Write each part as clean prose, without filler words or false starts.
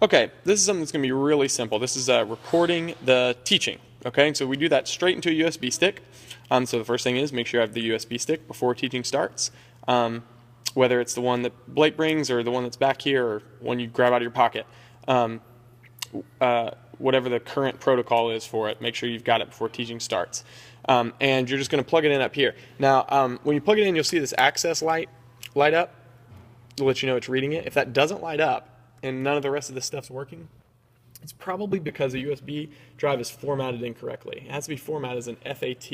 Okay, this is something that's going to be really simple. This is recording the teaching. Okay, so we do that straight into a USB stick. So the first thing is make sure you have the USB stick before teaching starts. Whether it's the one that Blake brings or the one that's back here or one you grab out of your pocket. Whatever the current protocol is for it, make sure you've got it before teaching starts. And you're just going to plug it in up here. Now, when you plug it in, you'll see this access light up to let you know it's reading it. If that doesn't light up and none of the rest of this stuff's working, it's probably because the USB drive is formatted incorrectly. It has to be formatted as an FAT.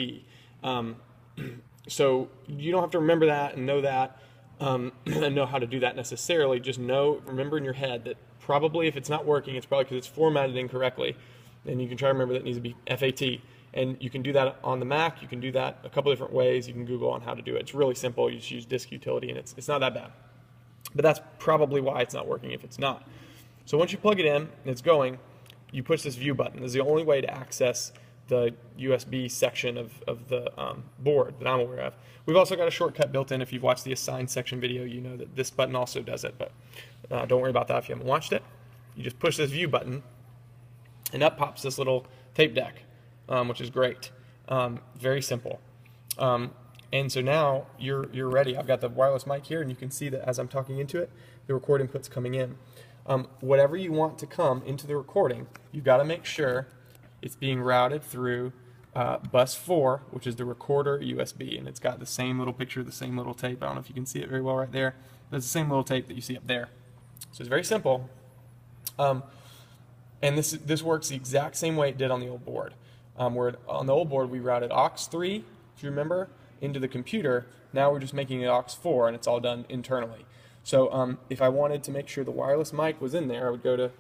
So you don't have to remember that and know that and know how to do that necessarily. Just remember in your head that probably if it's not working, it's probably because it's formatted incorrectly. And you can try to remember that it needs to be FAT. And you can do that on the Mac. You can do that a couple different ways. You can Google on how to do it. It's really simple. You just use disk utility, and it's not that bad. But that's probably why it's not working if it's not. So once you plug it in and it's going, you push this view button. This is the only way to access the USB section of the board that I'm aware of. We've also got a shortcut built in. If you've watched the assigned section video, you know that this button also does it. But don't worry about that if you haven't watched it. You just push this view button, and up pops this little tape deck, which is great. Very simple. And so now you're ready. I've got the wireless mic here, and you can see that as I'm talking into it, the record input's coming in. Whatever you want to come into the recording, you've got to make sure it's being routed through bus 4, which is the recorder USB, and it's got the same little picture, the same little tape. I don't know if you can see it very well right there, but it's the same little tape that you see up there. So it's very simple. And this works the exact same way it did on the old board. Where on the old board we routed aux3, if you remember, into the computer. Now we're just making it aux4, and it's all done internally. So if I wanted to make sure the wireless mic was in there, I would go to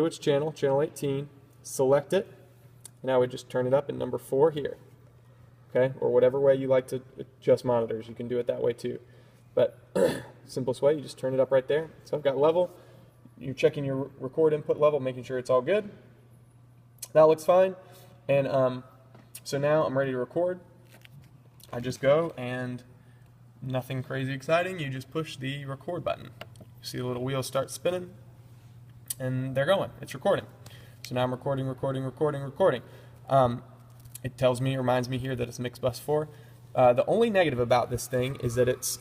its channel 18, select it, and I would just turn it up in number 4 here. Okay, or whatever way you like to adjust monitors, you can do it that way too. But simplest way, you just turn it up right there. So I've got level. You're checking your record input level, making sure it's all good. That looks fine. And so now I'm ready to record. I just go, and nothing crazy exciting. You just push the record button. You see the little wheels start spinning, and they're going. It's recording. So now I'm recording. It tells me, reminds me here that it's mix bus 4. The only negative about this thing is that it's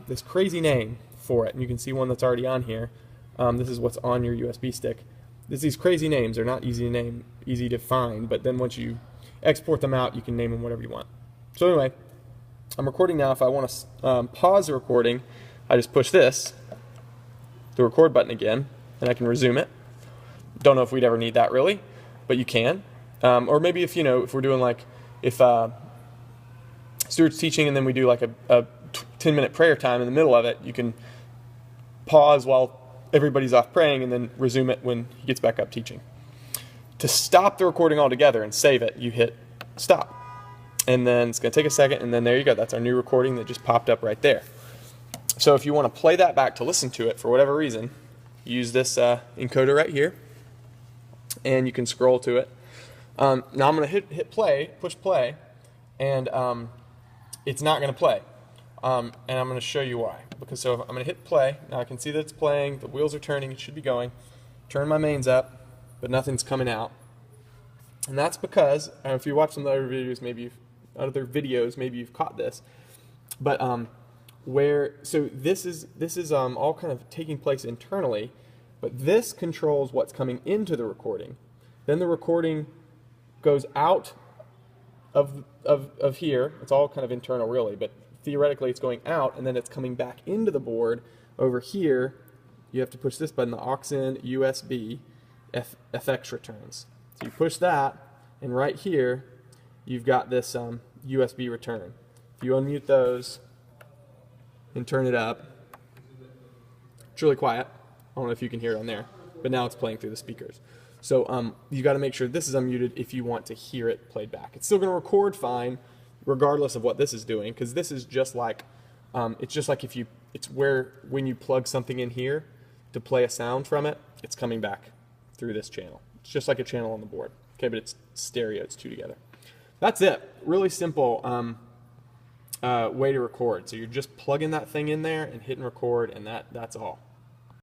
this crazy name for it, and you can see one that's already on here. This is what's on your USB stick. These crazy names are not easy to name, easy to find, but then once you export them out, you can name them whatever you want. So anyway, I'm recording now. If I want to pause the recording, I just push the record button again, and I can resume it. Don't know if we'd ever need that really, but you can. Or maybe if we're doing like, if Stuart's teaching and then we do like a 10-minute prayer time in the middle of it, you can pause while everybody's off praying and then resume it when he gets back up teaching. To stop the recording altogether and save it, you hit stop. And then it's going to take a second, and then there you go. That's our new recording that just popped up right there. So if you want to play that back to listen to it for whatever reason, use this encoder right here, and you can scroll to it. Now I'm going to hit play, push play, and it's not going to play. And I'm going to show you why. Because so I'm going to hit play. Now I can see that it's playing. The wheels are turning. It should be going. Turn my mains up, but nothing's coming out. And that's because, if you watch some other videos, maybe you've caught this. But this is all kind of taking place internally, but this controls what's coming into the recording. Then the recording goes out of here. It's all kind of internal really, but theoretically it's going out, and then it's coming back into the board. Over here, you have to push this button, the aux in USB FX returns. So you push that, and right here, you've got this USB return. If you unmute those and turn it up, it's really quiet. I don't know if you can hear it on there, but now it's playing through the speakers. So you got to make sure this is unmuted if you want to hear it played back. It's still going to record fine, regardless of what this is doing, because this is just like when you plug something in here to play a sound from it, it's coming back through this channel. It's just like a channel on the board. Okay, but it's stereo. It's 2 together. That's it. Really simple way to record. So you're just plugging that thing in there and hitting record, and that's all.